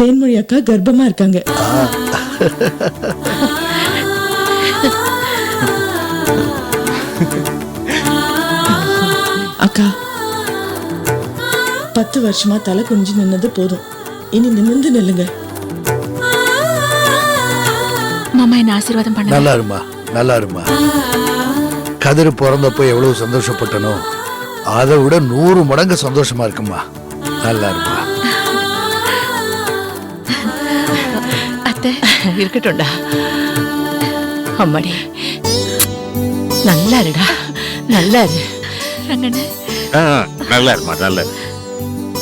தேன்மொழி அக்கா கர்ப்பமா இருக்காங்க. அக்கா 10 வருஷமா தலை குனிஞ்சு நின்னது போதும், இனி நிமிர்ந்து நில்லுங்க. மாமா என்ன ஆசீர்வாதம் பண்ண. நல்லா இருமா, நல்லா இருமா. கதிர் பிறந்தப்போ எவ்வளவு சந்தோஷப்பட்டனோ அதை விட 100 மடங்கு சந்தோஷமா இருக்குமா. நல்லா இருமா. அத்தை இருக்கட்டும்டா. அம்மாடி நல்லா இருடா, நல்லா இரு. ரங்கண்ணே நல்லா இருமா, நல்ல.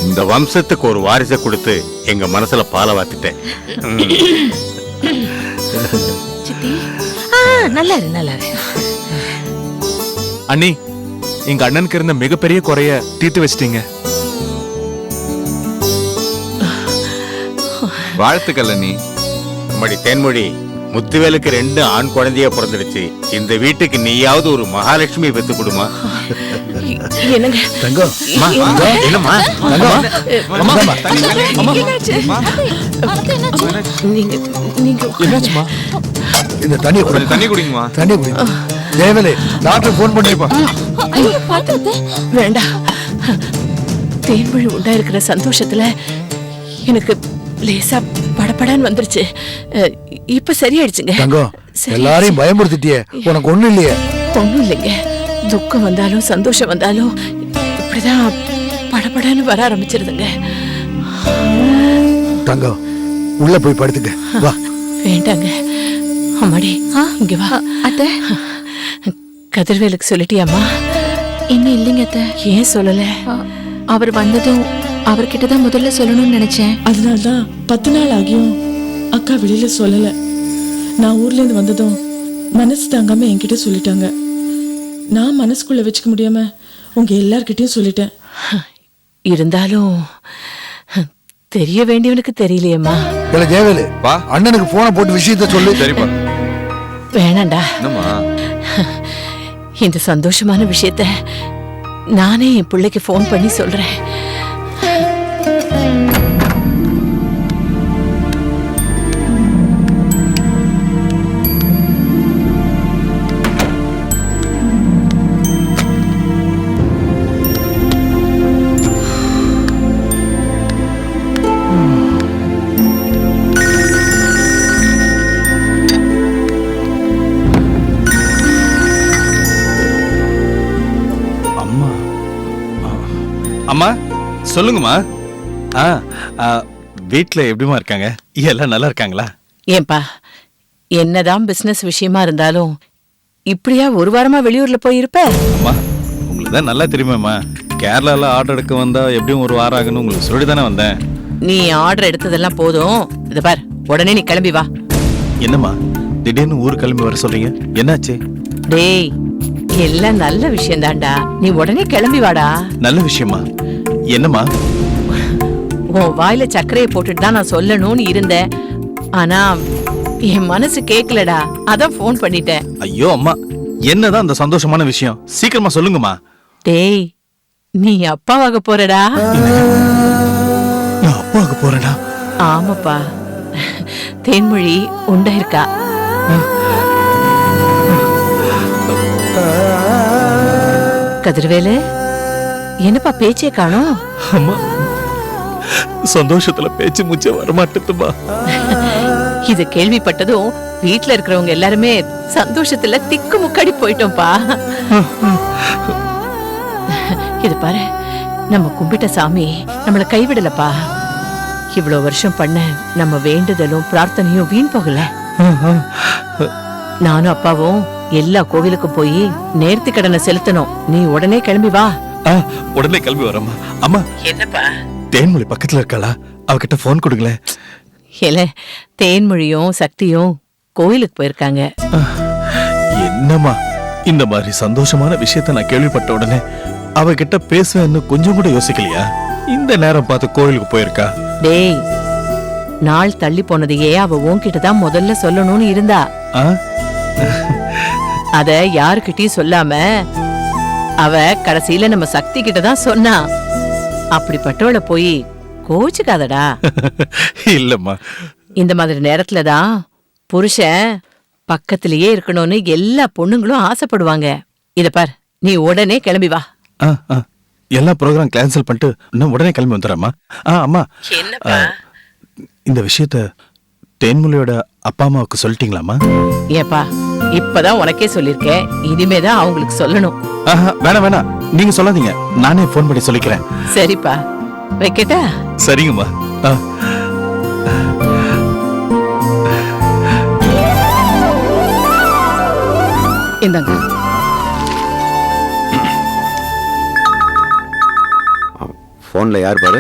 இந்த வம்சத்துக்கு ஒரு வாரிசை கொடுத்து எங்க மனசுல பால வாத்திட்டேன். சித்தி நல்லா இரு, நல்லா இரு. அண்ணி, எங்க அண்ணனுக்கு இருந்த மிகப்பெரிய குறைய தீர்த்து வச்சிட்டீங்க. வாழ்த்துக்கள் அண்ணி. நம்மடி தேன்மொழி, முத்துவேலுக்கு 2 ஆண் குழந்தைய பிறந்துடுச்சு. இந்த வீட்டுக்கு நீயாவது ஒரு மகாலட்சுமி பெத்து கொடுமா. என்னங்க தங்கம், என்னம்மா? என்னாச்சுமா? இந்த தண்ணி குடி, தண்ணி குடிங்கம்மா. தண்ணி குடி. தேவலே, டாக்டர் போன் பண்ணிருப்பா. வேண்டாம். தேன்மொழி உண்டா இருக்கிற சந்தோஷத்துல எனக்கு லேசா படபடன்னு வந்துருச்சு. இப்ப சரியாயிடுச்சுங்க. தங்கம், எல்லாரையும் பயமுறுத்திட்டியே, உனக்கு ஒண்ணும் இல்லையே? ஒண்ணும் இல்லைங்க. துக்கம் வந்தாலும் சந்தோஷம் வந்தாலும் இப்படிதான் படபடன்னு வர ஆரம்பிச்சிருதுங்க. தங்கம், உள்ள போய் படுத்துக்க வா. வேண்டாங்க. அம்மாடி இங்க வா. அத்தை, கதிர்வேலுக்கு சொல்லிட்டியாமா? இன்னும் இல்லைங்க அத்தை. ஏன் சொல்லல? அவர் வந்ததும் அவர்கிட்டதான் முதல்ல சொல்லணும்னு நினைச்சேன். அதனால்தான் 10 நாள் ஆகியும் அக்கா வெளியில சொல்லல. நான் ஊர்ல இருந்து வந்ததும் மனசு தாங்காம என்கிட்ட சொல்லிட்டாங்க. நான் மனசுக்குள்ள வச்சுக்க முடியாம உங்க எல்லார்கிட்டயும் சொல்லிட்டேன். இருந்தாலும் தெரிய வேண்டியவனுக்கு தெரியலையேம்மா. இல்ல தேவலே, அண்ணனுக்கு போனை போட்டு விஷயத்த சொல்லு. சரிப்பா. வேணாண்டா. என்னம்மா? இந்த சந்தோஷமான விஷயத்த நானே என் பிள்ளைக்கு போன் பண்ணி சொல்றேன். அம்மா சொல்லுங்கம்மா. வீட்டுல எப்படிமா இருக்காங்க? எல்லாம் நல்லா இருக்காங்களா? ஏன்பா, என்னதான் பிசினஸ் விஷயமா இருந்தாலும் இப்படியா ஒரு வாரமா வெளியூர்ல போயிருப்ப? அம்மா, உங்களுக்கு தான் நல்லா தெரியுமேம்மா. கேரளால ஆர்டர் எடுக்க வந்தா எப்படியும் ஒரு வாரம் ஆகணும் உங்களுக்கு சொல்லி தானே வந்தேன். நீ ஆர்டர் எடுத்ததெல்லாம் போதும். இத பார், உடனே நீ கிளம்பி வா. என்னம்மா திடீர்னு ஊர் கிளம்பி வர சொல்றீங்க? என்னாச்சு? டேய், எல்லாம் நல்ல விஷயம் தான்டா. நீ உடனே கிளம்பி வாடா. நல்ல விஷயமா? என்னம்மா? உன் வாயில சர்க்கரையை போட்டுட்டு தான் நான் சொல்லணும்னு இருந்தேன். ஆனா என் மனசு கேட்கலடா, அதான் போன் பண்ணிட்டேன். ஐயோ அம்மா, என்னதான் அந்த சந்தோஷமான விஷயம்? சீக்கிரமா சொல்லுங்கம்மா. டேய், நீ அப்பாவாக போறடா. நான் அப்பாவுக்கு போறேனா? ஆமாப்பா, தேன்மொழி உண்டாயிருக்கா. கதிர்வேலு, என்னப்பா பேச்சே காணோம்? அம்மா, சந்தோஷத்துல பேச்சு மூச்சே வரமாட்டேதுமா. இது கேள்விப்பட்டதும் வீட்டுல இருக்கிறவங்க எல்லாருமே சந்தோஷத்துல திக்கு முக்காடி போயிட்டோம்ப்பா. இது பாரு, நம்ம கும்பிட்ட சாமி நம்மள கைவிடலப்பா. இவ்வளவு வருஷம் பண்ண நம்ம வேண்டுதலும் பிரார்த்தனையும் வீண் போகல. நானும் அப்பாவும் எல்லா கோவிலுக்கும் போய் நேர்த்தி கடனை செலுத்தணும். நீ உடனே கிளம்பி வா. உடனே கிளம்பி வரமா. அம்மா, என்னப்பா? தேன்மொழி பக்கத்துல இருக்காளா? அவகிட்ட போன் கொடுங்களேன். இல்ல, தேன்மொழியும் சக்தியும் கோயிலுக்கு போயிருக்காங்க. என்னம்மா, இந்த மாதிரி சந்தோஷமான விஷயத்த நான் கேள்விப்பட்ட உடனே அவகிட்ட பேசுவேன்னு கொஞ்சம் கூட யோசிக்கலையா? இந்த நேரம் பார்த்து கோயிலுக்கு போயிருக்கா? டேய், நாள் தள்ளி போனதையே அவ உன்கிட்ட தான் முதல்ல சொல்லணும்னு இருந்தா. அத யாருக்கிட்டையும் சொல்லாம அவ கடைசியில நம்ம சக்தி கிட்ட தான் சொன்னா. அப்படிப்பட்டவளை போய் கோச்சுக்காதடா. இல்லம்மா. இந்த மாதிரி நேரத்துல தான் புருஷன் பக்கத்திலேயே இருக்கணும்னு எல்லா பொண்ணுங்களும் ஆசைப்படுவாங்க. இத பார், நீ உடனே கிளம்பி வா. ஆ, ஆ. எல்லா ப்ரோக்ராம் கேன்சல் பண்ணிட்டு நான் உடனே கிளம்பி வந்துடுறேம்மா. அம்மா, இந்த விஷயத்த தேன்மொழியோட அப்பா அம்மாவுக்கு சொல்லிட்டீங்களாம்மா? ஏப்பா, இப்பதான் உனக்கே சொல்லிருக்கேன், இனிமேதான் அவங்களுக்கு சொல்லணும். வேணாம் வேணாம், நீங்க சொல்லாதீங்க, நானே ஃபோன் பண்ணி சொல்லிக்கிறேன். சரிப்பா, வைக்கட்டா? சரிங்கம்மா. இந்தாங்க. போன்ல யார் பாரு?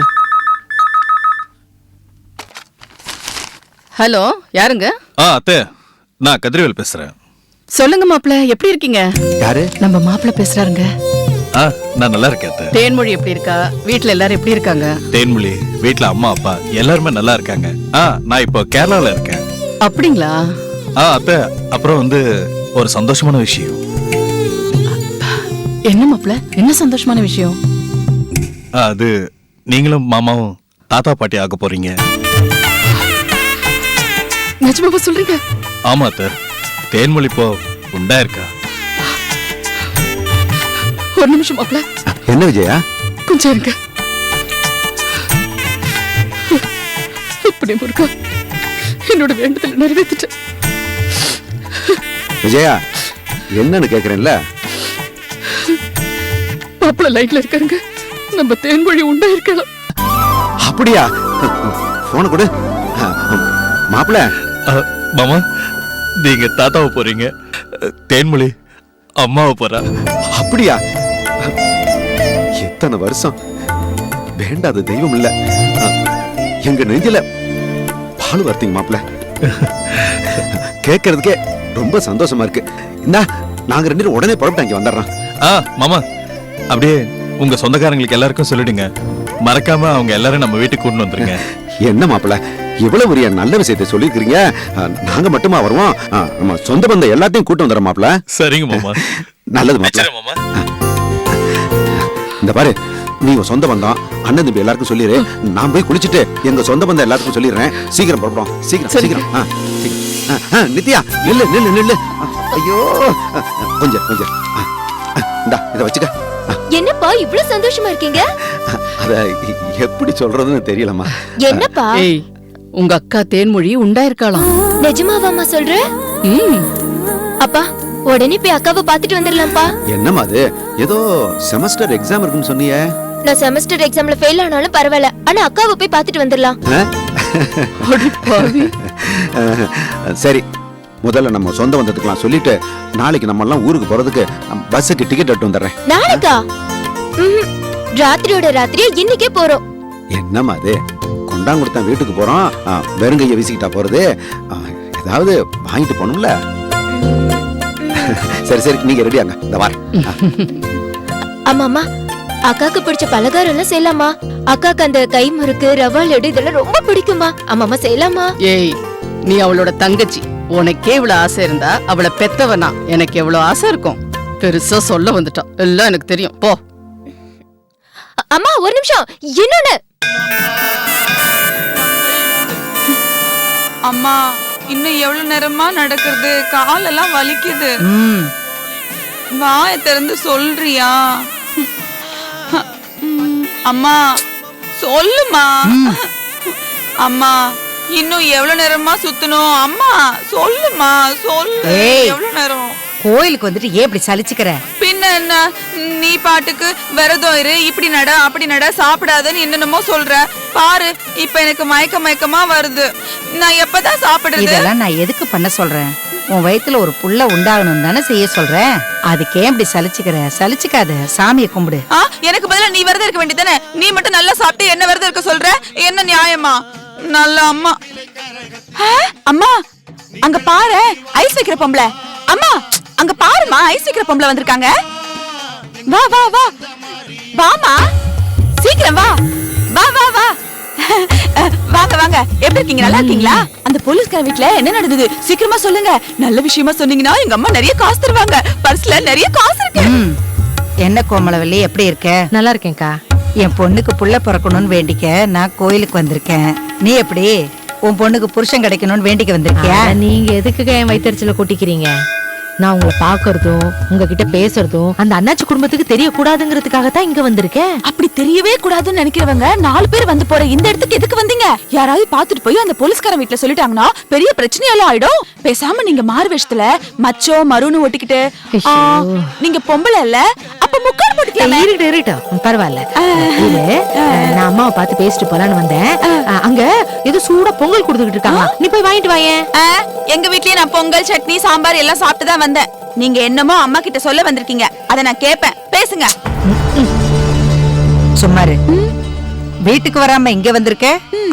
ஹலோ, யாருங்க? அத்தை, நான் கதிரவேல் பேசுறேன். சொல்லுங்க மாப்பிள்ள, எப்படி இருக்கீங்க? யாரு? நம்ம மாப்பிள்ள பேசுறாருங்க. நான் நல்லா இருக்கேன் அத்தை. தேன்மொழி எப்படி இருக்கா? வீட்ல எல்லாரும் எப்படி இருக்காங்க? தேன்மொழி வீட்ல அம்மா அப்பா எல்லாருமே நல்லா இருக்காங்க. நான் இப்போ கேரளால இருக்கேன். அப்படிங்களா? அத்தை, அப்புறம் வந்து ஒரு சந்தோஷமான விஷயம். என்ன மாப்பிள்ள, என்ன சந்தோஷமான விஷயம்? அது நீங்களும் மாமாவும் தாத்தா பாட்டி ஆக போறீங்க. நிஜமாவா சொல்றீங்க? ஆமா அத்தை, தேன்மொழி இப்போ உண்டா இருக்கா. ஒரு நிமிஷம் மாப்பிள்ள. என்ன விஜயா? கொஞ்சம் இருங்க. இப்படி முருகா, என்னோட வேண்டுதலை நிறைவேற்றிட்டேன். விஜயா, என்னன்னு கேக்குறேன்ல? மாப்பிள்ள லைன்ல இருக்காருங்க. நம்ம தேன்மொழி உண்டா இருக்கலாம். அப்படியா? போன கொடு. மாப்பிள்ள, மாமா, நீங்க தாத்தாவை போறீங்க, தேன்மொழி அம்மாவை போறா. அப்படியா? எத்தனை வருஷம் வேண்டாத தெய்வம் இல்ல எங்க நெஞ்சில பால் வார்த்தைங்க மாப்பிள்ள. கேட்கறதுக்கே ரொம்ப சந்தோஷமா இருக்கு. இந்தா, நாங்க 2 பேரும் உடனே புறப்பட்டு அங்க வந்துடுறோம். மாமா, அப்படியே உங்க சொந்தக்காரங்களுக்கு எல்லாருக்கும் சொல்லிடுங்க, மறக்காம அவங்க எல்லாரும் நம்ம வீட்டுக்கு கூட்டு வந்துருங்க. என்ன மாப்பிள்ள, இவ்வளவு பெரிய நல்ல விஷயத்தை சொல்லிருக்கீங்க. நாங்க மட்டுமா வருவோம்? நம்ம சொந்த பந்தம் எல்லாத்தையும் கூட்டு வந்துடுறோம் மாப்பிள்ள. சரிங்க மாமா. நல்லது மாப்பிள்ள. மாமா. இந்த பாரு, நீ உன் சொந்த பந்தம் அண்ணன் தம்பி எல்லாருக்கும் சொல்லிடு. நான் போய் குளிச்சுட்டு எங்க சொந்த பந்தம் எல்லாருக்கும் சொல்லிடுறேன். சீக்கிரம் புறப்படும். சீக்கிரம் சீக்கிரம். நித்யா, நில்லு நில்லு நில்லு. ஐயோ, கொஞ்சம் கொஞ்சம். இந்தா, இதை வச்சுக்க. என்னப்பா இவ்ளோ சந்தோஷமா இருக்கீங்க? அத எப்படி சொல்றதுன்னு தெரியலம்மா. என்னப்பா? ஏய், உங்க அக்கா தேன்மொழி உண்டா இருக்கலாம். நிஜமாவாமா சொல்ற? அப்பா, உடனே போய் அக்காவை பாத்துட்டு வந்துடலாம்ப்பா. என்னம்மா அது? ஏதோ செமஸ்டர் எக்ஸாம் இருக்குன்னு சொன்னியே. நான் செமஸ்டர் எக்ஸாம்ல ஃபெயில் ஆனாலும் பரவாயில்ல, ஆனா அக்காவை போய் பாத்துட்டு வந்துடலாம். சரி, முதல்ல நம்ம சொந்த பந்தத்துக்குலாம் சொல்லிட்டு நாளைக்கு நம்ம எல்லாம் ஊருக்கு போறதுக்கு பஸ்ஸுக்கு டிக்கெட் எடுத்து வந்துடுறேன். நாளைக்கா? ராத்திரியோட ராத்திரியா இன்னைக்கே போறோம். என்னம்மா அது? கொண்டாங்குடுத்தான் வீட்டுக்கு போறோம், வெறுங்கைய வீசிக்கிட்டா போறது? ஏதாவது வாங்கிட்டு போகணும்ல. சரி சரி, நீங்க ரெடியாங்க, இந்த வார. ஆமாமா, அக்காக்கு பிடிச்ச பலகாரம் எல்லாம் செய்யலாமா? அக்காக்கு அந்த கை முறுக்கு, ரவா லட்டு இதெல்லாம் ரொம்ப பிடிக்குமா? ஆமாமா, செய்யலாமா? ஏய், நீ அவளோட தங்கச்சி, உனக்கே இவ்வளவு ஆசை இருந்தா அவளை பெத்தவனா எனக்கு எவ்வளவு ஆசை இருக்கும். பெருசா சொல்ல வந்துட்டான், எல்லாம் எனக்கு தெரியும். போ. அம்மா, ஒரு நிமிஷம். இன்னொன்னு. அம்மா, இன்னும் எவ்வளவு நேரமா நடக்கிறது? காலெல்லாம் வலிக்குது. வாய திறந்து சொல்றியா? அம்மா சொல்லுமா. அம்மா, இன்னும் எவ்வளவு நேரமா சுத்தணும்? அம்மா சொல்லுமா, சொல்லு. எவ்வளவு நேரம்? கோயிலுக்கு வந்துட்டு ஏன் இப்படி சலிச்சுக்கிற? பின்ன என்ன, நீ பாட்டுக்கு விரதம் இரு, இப்படி நட அப்படி நட, சாப்பிடாதன்னு என்னென்னமோ சொல்ற. பாரு, இப்ப எனக்கு மயக்கமா வருது. நான் எப்பதான் சாப்பிடுறது? இதெல்லாம் நான் எதுக்கு பண்ண சொல்றேன்? உன் வயித்துல ஒரு புள்ள உண்டாகணும் தானே செய்ய சொல்றேன். அதுக்கே இப்படி சலிச்சுக்கிற? சலிச்சுக்காத, சாமியை கும்பிடு. எனக்கு பதிலா நீ விரதம் இருக்க வேண்டியதானே? நீ மட்டும் நல்லா சாப்பிட்டு என்ன விரதம் இருக்க சொல்ற? என்ன நியாயமா? நல்ல அம்மா. அம்மா, அங்க பாரு, ஐஸ் வைக்கிற பொம்பளை. அம்மா, அங்க பாருமா, ஐஸ் வைக்கிற பொம்பளை வந்திருக்காங்க. வா வா வா வாமா, சீக்கிரம் வா. வா வா வா. வாங்க வாங்க, எப்படி இருக்கீங்க? நல்லா இருக்கீங்களா? அந்த போலீஸ்கார வீட்ல என்ன நடந்தது? சீக்கிரமா சொல்லுங்க. நல்ல விஷயமா சொன்னீங்கன்னா எங்க அம்மா நிறைய காசு தருவாங்க. பர்ஸ்ல நிறைய காசு இருக்கு. என்ன கோமலவல்லி, எப்படி இருக்க? நல்லா இருக்கேன்க்கா. என் பொண்ணுக்கு புள்ள பிறக்கணும்னு வேண்டிக்க நான் கோயிலுக்கு வந்திருக்கேன். நீ எப்படி உன் பொண்ணுக்கு புருஷன் கிடைக்கணும்னு வேண்டிக்க வந்திருக்கியா? நீங்க எதுக்கு என் வயிற்றுல கொட்டிக்கிறீங்க? நான் உங்களை பாக்குறதும் உங்ககிட்ட பேசுறதும் அந்த அண்ணாச்சி குடும்பத்துக்கு தெரியக்கூடாதுங்கிறதுக்காக தான் இங்க வந்திருக்கேன். அப்படி தெரியவே கூடாதுன்னு நினைக்கிறவங்க 4 பேர் வந்து போற இந்த இடத்துக்கு எதுக்கு வந்தீங்க? யாராவது பாத்துட்டு போய் அந்த போலீஸ்காரன் வீட்டுல சொல்லிட்டாங்கன்னா பெரிய பிரச்சனையெல்லாம் ஆயிடும். பேசாம நீங்க மாறு வேஷத்துல மச்சோ மருன்னு ஒட்டிக்கிட்டு நீங்க பொம்பளை இல்ல அப்ப முக்காடு போட்டுக்கலாமே. இருக்கட்டும் பரவாயில்ல. இது நான் அம்மாவை பார்த்து பேசிட்டு போலான்னு வந்தேன். அங்க ஏதோ சூடா பொங்கல் கொடுத்துக்கிட்டு இருக்காங்க, நீ போய் வாங்கிட்டு வாயேன். எங்க வீட்லயே நான் பொங்கல் சட்னி சாம்பார் எல்லாம் சாப்பிட்டுதான் வந்தேன். நீங்க என்னமோ அம்மா கிட்ட சொல்ல வந்திருக்கீங்க, அத நான் கேட்பேன். பேசுங்க. சும்மாரு. வீட்டுக்கு வராம இங்க வந்திருக்க,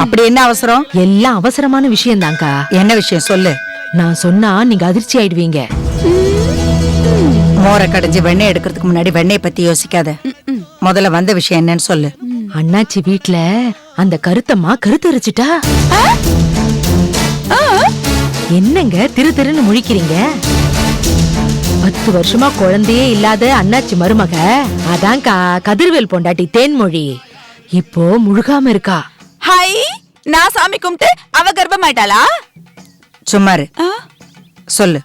அப்படி என்ன அவசரம்? எல்லாம் அவசரமான விஷயம் தான்க்கா. என்ன விஷயம் சொல்லு. நான் சொன்னா நீங்க அதிர்ச்சி ஆயிடுவீங்க. மோரை கடைஞ்சு வெண்ணெய் எடுக்கிறதுக்கு முன்னாடி வெண்ணெய் பத்தி யோசிக்காத. முதல்ல வந்த விஷயம் என்னன்னு சொல்லு. அண்ணாச்சி வீட்ல அந்த கருத்தம்மா கருத்தரிச்சிட்டா. என்னங்க திரு திருன்னு முழிக்கிறீங்க? 10 வருஷமா குழந்தையே இல்லாத அண்ணாச்சி மருமக அதான்கா கதிர்வேல் பொண்டாட்டி தேன்மொழி இப்போ முழுகாம இருக்கா. ஹை, நான் சாமி கும்பிட்டு அவ கர்ப்பமாயிட்டாளா? சும்மாரு சொல்லு.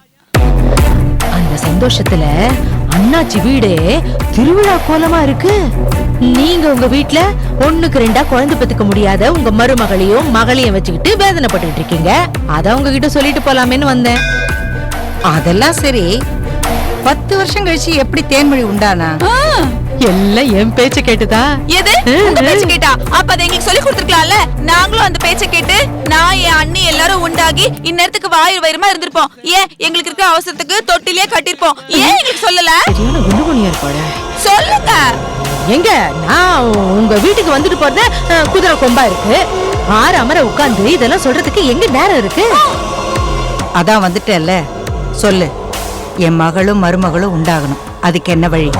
அந்த சந்தோஷத்துல அண்ணாச்சி வீடே திருவிழா கோலமா இருக்கு. நீங்க உங்க வீட்ல 1க்கு 2 குழந்தை பெத்துக்க முடியாத உங்க மருமகளையும் மகளையும் வச்சுக்கிட்டு வேதனைப்பட்டு இருக்கீங்க. அத உங்ககிட்ட சொல்லிட்டு போலாமேன்னு வந்தேன். அதெல்லாம் சரி, 10 வருஷம் கழிச்சு எப்படி தேன்மொழி உண்டானா? எல்லாம் என் பேச்ச கேட்டுதா? எது உங்க பேச்ச கேட்டா? அப்ப அதை எங்களுக்கு சொல்லி கொடுத்துருக்கலாம்ல. நாங்களும் அந்த பேச்ச கேட்டு நான் என் அண்ணி எல்லாரும் உண்டாகி இந்நேரத்துக்கு வாயு வயிறுமா இருந்திருப்போம். ஏன் எங்களுக்கு இருக்க அவசரத்துக்கு தொட்டிலே கட்டிருப்போம். ஏன் எங்களுக்கு சொல்லல? சொல்லுங்க. எங்க நான் உங்க வீட்டுக்கு வந்துட்டு போறத குதிரை கொம்பா இருக்கு. அமர உட்கார்ந்து இதெல்லாம் சொல்றதுக்கு எங்க நேரம் இருக்கு? அதான் வந்துட்டேல்ல, சொல்லு. என் மகளும் மருமகளும் உண்டாகணும், அதுக்கு என்ன வழி?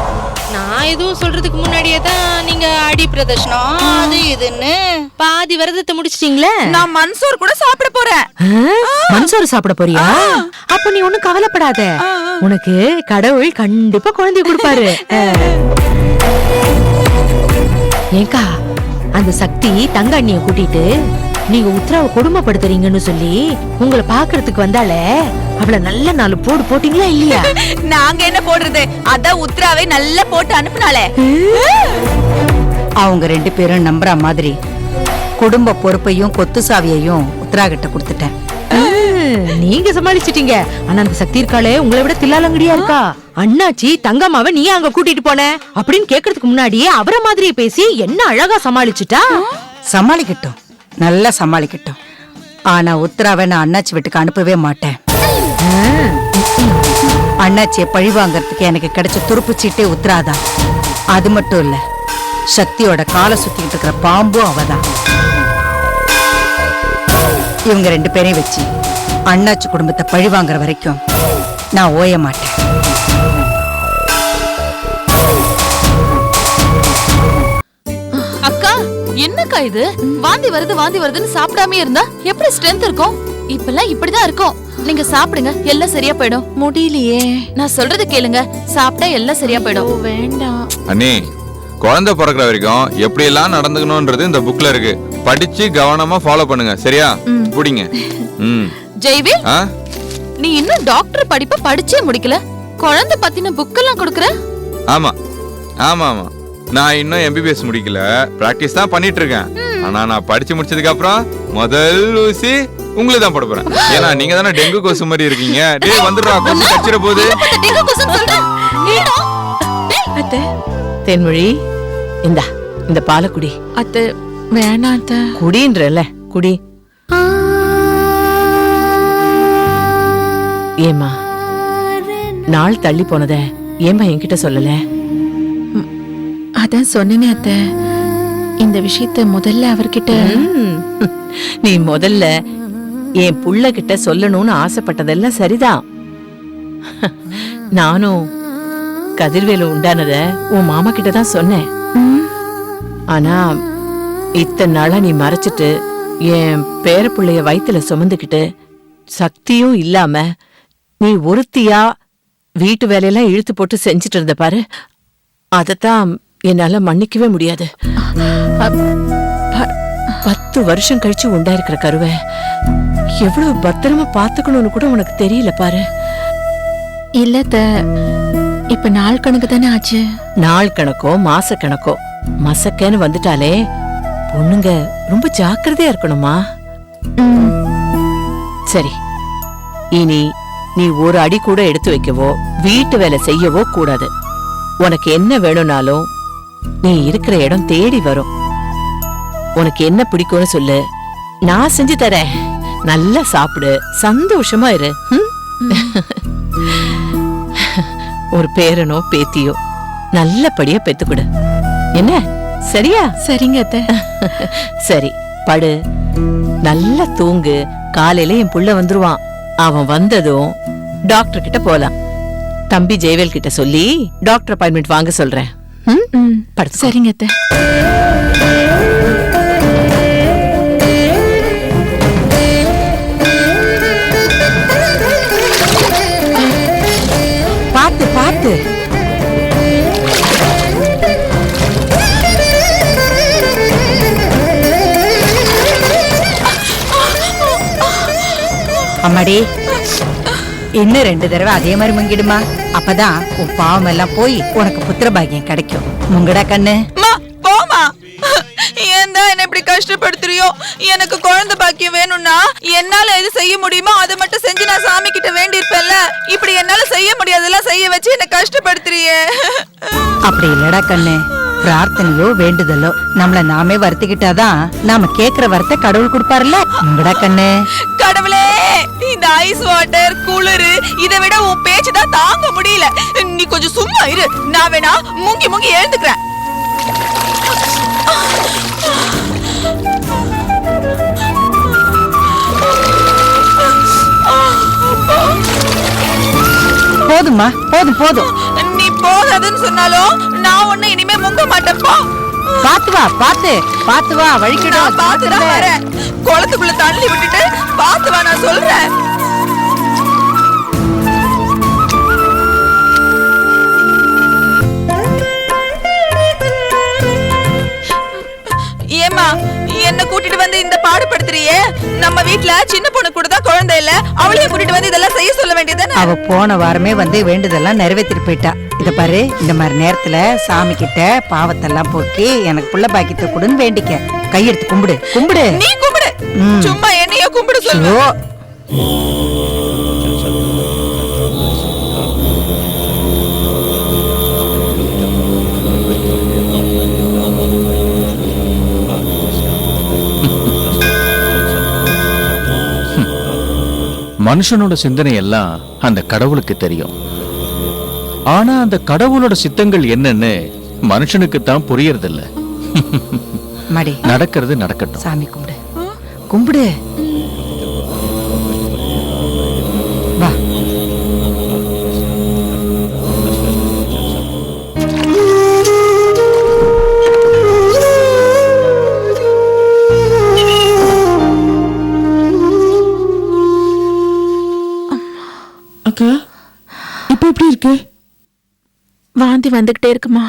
நான் எதுவும் சொல்றதுக்கு முன்னாடியே தான் நீங்க அடி பிரதர்ஷனம் அது இதுன்னு பாதி விரதத்தை முடிச்சிட்டீங்களே. நான் மன்சூர் கூட சாப்பிட போறேன். மன்சூர் சாப்பிட போறியா? அப்ப நீ ஒண்ணும் கவலைப்படாத, உனக்கு கடவுள் கண்டிப்பா குழந்தை கொடுப்பாரு. ஏங்கா அந்த சக்தி தங்க அண்ணிய கூட்டிட்டு நீங்க உத்தராவை கொடுமைப்படுத்துறீங்கன்னு சொல்லி உங்களை பாக்குறதுக்கு வந்தாலே, அவளை நல்ல 4 போடு போட்டீங்களா இல்லையா? நாங்க என்ன போடுறது, அதான் உத்தராவை நல்லா போட்டு அனுப்புனாலே. அவங்க 2 பேரும் நம்புற மாதிரி குடும்ப பொறுப்பையும் கொத்து சாவியையும் உத்தரா கிட்ட கொடுத்துட்டேன். நீங்க சமாளிச்சிட்டீங்க. ஆனா அந்த சக்தி இருக்காளே உங்களை விட தில்லாலங்கடியா இருக்கா. அண்ணாச்சி தங்கம்மாவை நீ அங்க கூட்டிட்டு போன அப்படின்னு கேக்குறதுக்கு முன்னாடியே அவரை மாதிரியே பேசி என்ன அழகா சமாளிச்சுட்டா. சமாளிக்கட்டும், நல்லா சமாளிக்கட்டும். ஆனா உத்தராவை நான் அண்ணாச்சி வீட்டுக்கு அனுப்பவே மாட்டேன். அண்ணாச்சியை பழி வாங்கறதுக்கு எனக்கு கிடைச்ச துருப்பு சீட்டே உத்தராதான். அது மட்டும் இல்ல, சக்தியோட காலை சுத்திக்கிட்டு இருக்கிற பாம்பும் அவதான். இவங்க 2 பேரையும் வச்சு அண்ணாச்சி குடும்பத்தை பழி வாங்குற வரைக்கும் நான் ஓய மாட்டேன். அக்கா, என்னக்கா இது? வாந்தி வருதுன்னு சாப்பிடாம இருந்தா எப்படி ஸ்ட்ரென்த் இருக்கும்? இப்பெல்லாம் இப்படிதான் இருக்கும். நீங்க சாப்பிடுங்க, எல்லாம் சரியா போயிடும். முடியலையே. நான் சொல்றது கேளுங்க, சாப்பிட்டா எல்லாம் சரியா போயிடும். வேண்டாம் அண்ணி, குழந்தை பிறக்கிற வரைக்கும் எப்படி எல்லாம் நடந்துக்கணும்ன்றது இந்த புக்ல இருக்கு. படிச்சு கவனமா ஃபாலோ பண்ணுங்க, சரியா? புடிங்க. ஜெய்வேல், நீ இன்னும் டாக்டர் படிப்பை படிச்சே முடிக்கல, குழந்தை பத்தின புக் எல்லாம் கொடுக்கற? ஆமா ஆமா ஆமா, நான் இன்னும் MBBS முடிக்கல, பிராக்டிஸ் தான் பண்ணிட்டு இருக்கேன். ஆனா நான் படிச்சு முடிச்சதுக்கு அப்புறம் முதல் ஊசி உங்களுக்கு தான் போட போறேன். ஏன்னா நீங்க தானே டெங்கு கொசு மாதிரி இருக்கீங்க. டேய் வந்துடுறா, கொசு கச்சிர போகுது. அத்தை தேன்மொழி, இந்த பாலை குடி. அத்தை வேணாம் அத்தை. குடின்றல குடி. ஏமா நாள் தள்ளி போனத ஏமா என்கிட்ட சொல்லல? அதான் சொன்னேனே அத்தை, இந்த விஷயத்த முதல்ல அவர்கிட்ட. நீ முதல்ல என் புள்ள கிட்ட சொல்லணும்னு ஆசைப்பட்டதெல்லாம் சரிதான். நானும் கதிர்வேலு உண்டானத உன் மாமா கிட்ட தான் சொன்னேன். ஆனா இத்தனை நாளா நீ மறைச்சிட்டு என் பேர புள்ளைய வயித்துல சுமந்துக்கிட்டு சக்தியும் இல்லாம நீ ஒருத்தியா வீட்டு வேலையெல்லாம் இழுத்து போட்டு செஞ்சுட்டு இருந்த பாரு. அதத்தான் என்னால மன்னிக்கவே முடியாது. 10 வருஷம் கழிச்சு உண்டாயிருக்கிற கருவை எவ்வளவு பத்திரமா பாத்துக்கணும்னு கூட உனக்கு தெரியல பாரு. இல்ல இப்ப நாள் கணக்கு தானே ஆச்சு. நாள் கணக்கோ மாச கணக்கோ மசக்கேன்னு வந்துட்டாலே பொண்ணுங்க ரொம்ப ஜாக்கிரதையா இருக்கணுமா. சரி, இனி நீ ஒரு அடி கூட எடுத்து வைக்கவோ வீட்டு வேலை செய்யவோ கூடாது. உனக்கு என்ன வேணும்னாலும் நீ இருக்கிற இடம் தேடி வரும். உனக்கு என்ன பிடிக்கும்னு சொல்லு, நான் செஞ்சு தரேன். நல்லா சாப்பிடு, சந்தோஷமா இரு. ஒரு பேரனோ பேத்தியோ நல்லபடியா பெத்துக்குடு. என்ன சரியா? சரிங்க அத்தை. சரி, படு, நல்லா தூங்கு. காலையில என் புள்ள வந்துருவான். அவன் வந்ததும் டாக்டர் கிட்ட போலாம். தம்பி ஜெயவேல் கிட்ட சொல்லி டாக்டர் அப்பாயின்மெண்ட் வாங்க சொல்றேன். படுத்து. சரிங்க அத்தை. பாத்து பாத்து. அம்மாடி, இன்னும் 2 தடவை அதே மாதிரி முங்கிடுமா. அப்பதான் உன் பாவம் எல்லாம் போய் உனக்கு புத்திர பாக்கியம் கிடைக்கும். முங்கடா கண்ணு. போமா, ஏன் தான் என்ன இப்படி கஷ்டப்படுத்துறியோ? எனக்கு குழந்தை பாக்கியம் வேணும்னா என்னால எது செய்ய முடியுமோ அதை மட்டும் செஞ்சு நான் சாமி கிட்ட வேண்டியிருப்பேன்ல. இப்படி என்னால செய்ய முடியாதெல்லாம் செய்ய வச்சு என்ன கஷ்டப்படுத்துறியே. அப்படி இல்லடா கண்ணு. பிரார்த்தனையோ வேண்டுதலோ நம்மள நாமே வருத்திக்கிட்டாதான் நாம கேக்குற வரத்தை கடவுள் கொடுப்பாருல்ல. முங்கடா கண்ணு. கடவுளே, இந்த ஐஸ் வாட்டர் குளிரு இதை விட உன் பேச்சு தான் தாங்க முடியல. நீ கொஞ்சம் சும்மா இரு. நான் வேணா முங்கி முங்கி எழுந்துக்கிறேன். போதுமா, போதும் போதும். நீ போகாதுன்னு சொன்னாலும் நான் ஒண்ணு இனிமே முங்க மாட்டேன்ப்பா. பாத்து வா, பாத்து பாத்து வா. வழிக்கிடா. பாத்துதான் வரேன். குளத்துக்குள்ள தள்ளி விட்டுட்டு பாத்து வா, நான் சொல்றேன். ஏமா என்ன கூட்டிட்டு வந்து இந்த பாடுபடுத்துறியே? நம்ம வீட்ல சின்ன பொண்ணு கூட தான் குழந்தை இல்ல, அவளையும் கூட்டிட்டு வந்து இதெல்லாம் செய்ய சொல்ல வேண்டியதானே? அவ போன வாரமே வந்து வேண்டுதெல்லாம் நிறைவேற்றிட்டு போயிட்டா. இத பாரு, இந்த மாதிரி நேரத்துல சாமி கிட்ட பாவத்தெல்லாம் போக்கி எனக்கு புள்ள பாக்கியத்தை கொடுன்னு வேண்டிக்க. கையெடுத்து கும்பிடு கும்பிடு. நீ கும்பிடு, சும்மா என்னைய கும்பிடு சொல்லு. மனுஷனோட சிந்தனை எல்லாம் அந்த கடவுளுக்கு தெரியும். ஆனா அந்த கடவுளோட சித்தங்கள் என்னன்னு மனுஷனுக்கு தான் புரியறதில்ல. மடி, நடக்கிறது நடக்கட்டும். சாமி கும்பிடு கும்பிடு. வா. அக்கா, இப்ப எப்படி இருக்கு? வாந்தி வந்துகிட்டே இருக்குமா?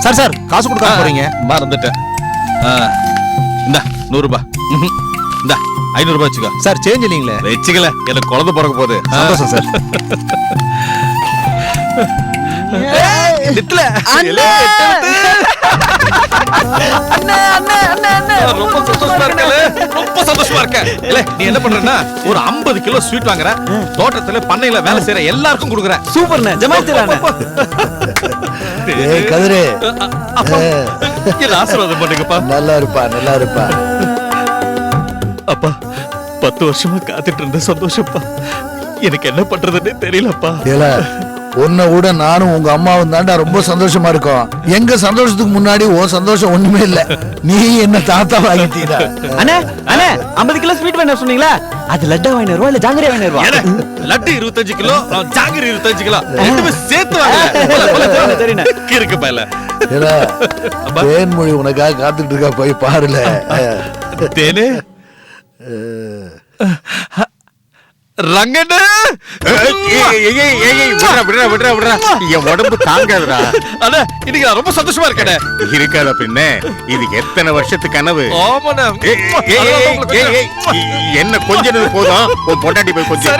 சார் சார், காசு கொடுக்க போறீங்க? மறந்துட்டேன். இந்தா 100 ரூபாய். இந்தா 500 ரூபாய் வச்சுக்கோ. சார் சேஞ்ச் இல்லீங்களே? வச்சுக்கல, எனக்கு குழந்தை பிறக்க போகுது. சந்தோஷம் சார். ரொம்ப சந்தோஷமா இருக்கல, ரொம்ப சந்தோஷமா இருக்க. இல்ல நீ என்ன பண்றன்னா, ஒரு 50 கிலோ ஸ்வீட் வாங்குற, தோட்டத்துல பண்ணையில வேலை செய்யற எல்லாருக்கும் கொடுக்குறேன். சூப்பர்ண்ணே, ஜமாயிச்சுறானே. ஏய் கதிரே, என்ன ஆசீர்வாதம் பண்ணுங்கப்பா. நல்லா இருப்பா, நல்லா இருப்பா. அப்பா, 10 வருஷமா காத்துட்டு இருந்த சந்தோஷப்பா. எனக்கு என்ன பண்றதுன்னே தெரியலப்பா. ஏல, உன்னை விட நானும் உங்க அம்மாவும் தாண்டா ரொம்ப சந்தோஷமா இருக்கோம். எங்க சந்தோஷத்துக்கு முன்னாடி உன் சந்தோஷம் ஒண்ணுமே இல்ல. நீ என்ன தாத்தா வாங்கிட்டீடா. அண்ணே அண்ணே 50 கிலோ ஸ்வீட் வேணும் சொன்னீங்களா? அது லட்டா வாங்கினருவா இல்ல ஜாங்கிரி வாங்கினருவா? லட்டு 25 கிலோ, ஜாங்கிரி 25 கிலோ, ரெண்டுமே சேர்த்து வாங்க. சரிண்ணே, இருக்கு பையல. ஏல, தேன்மொழி உனக்காக காத்துட்டு இருக்கா, போய் பாருல. தேனே, ரங்கண்ணே என் உடம்பு தாங்காதுடா. அண்ணே இன்னைக்கு நான் ரொம்ப சந்தோஷமா இருக்கேன். இருக்காத பின்ன இது எத்தனை வருஷத்து கனவு. ஆமாண்ணே. என்ன கொஞ்சது போதும், உன் பொண்டாட்டி போய் கொஞ்சம்.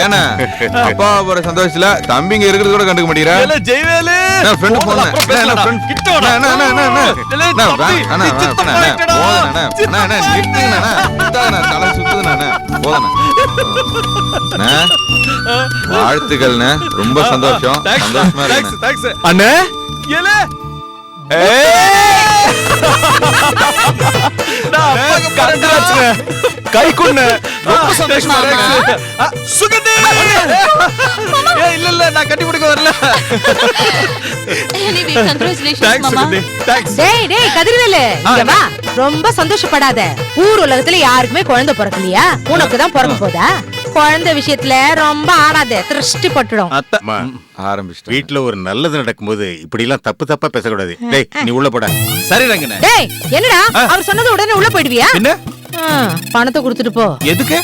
ஏன்னா அப்பா ஒரு சந்தோஷத்துல தம்பிங்க இருக்கிறது கூட கண்டுக்க மாட்டேங்கிறா. ஏலே ஜெயவேலு நான் ஃப்ரெண்ட் போனேன். கிட்ட வாடா. ஏலே தலை சுத்துதுண்ணே. வாழ்த்துக்கள்ண்ணே. ரொம்ப சந்தோஷம். சந்தோஷமா இருக்கு அண்ணே. ஏலே கை கொண்டு ரொம்ப சந்தோஷமா இருக்கு. சுகந்தி இல்ல இல்ல நான் கட்டி பிடிக்க வரல. தேங்க்ஸ் சுகந்தி. தேங்க்ஸ். டேய் டேய் கதிர்வேலு இங்க வா. ரொம்ப சந்தோஷப்படாத. ஊர் உலகத்துல யாருக்குமே குழந்தை பிறக்கலையா? உனக்கு தான் பிறக்க போதா? குழந்தை விஷயத்துல ரொம்ப ஆடாத, திருஷ்டி பட்டுடும். அம்மா, ஆரம்பிச்சிட்டேன். வீட்டுல ஒரு நல்லது நடக்கும்போது இப்படி எல்லாம் தப்பு தப்பா பேசக்கூடாது. டேய் நீ உள்ள போடா. சரி ரங்கண்ணே. டேய் என்னடா அவர் சொன்னது உடனே உள்ள போயிடுவியா? என்ன பணத்தை கொடுத்துட்டு போ. எதுக்கு?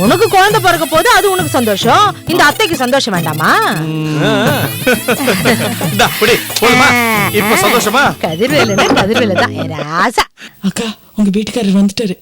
உனக்கு குழந்தை பிறக்க போது, அது உனக்கு சந்தோஷம். இந்த அத்தைக்கு சந்தோஷம் வேண்டாமா? இப்ப சந்தோஷமா? கதிர்வேலு கதிர்வேலு தான் ராசா. அக்கா உங்க வீட்டுக்காரர் வந்துட்டாரு.